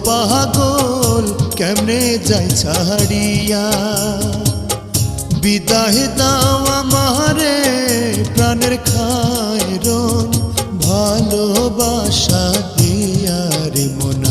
পাগল কেমনে যাই ছাড়িয়া। বিদায় দাও আমারে প্রাণের খায়রন, ভালোবাসা দিয়া রে মন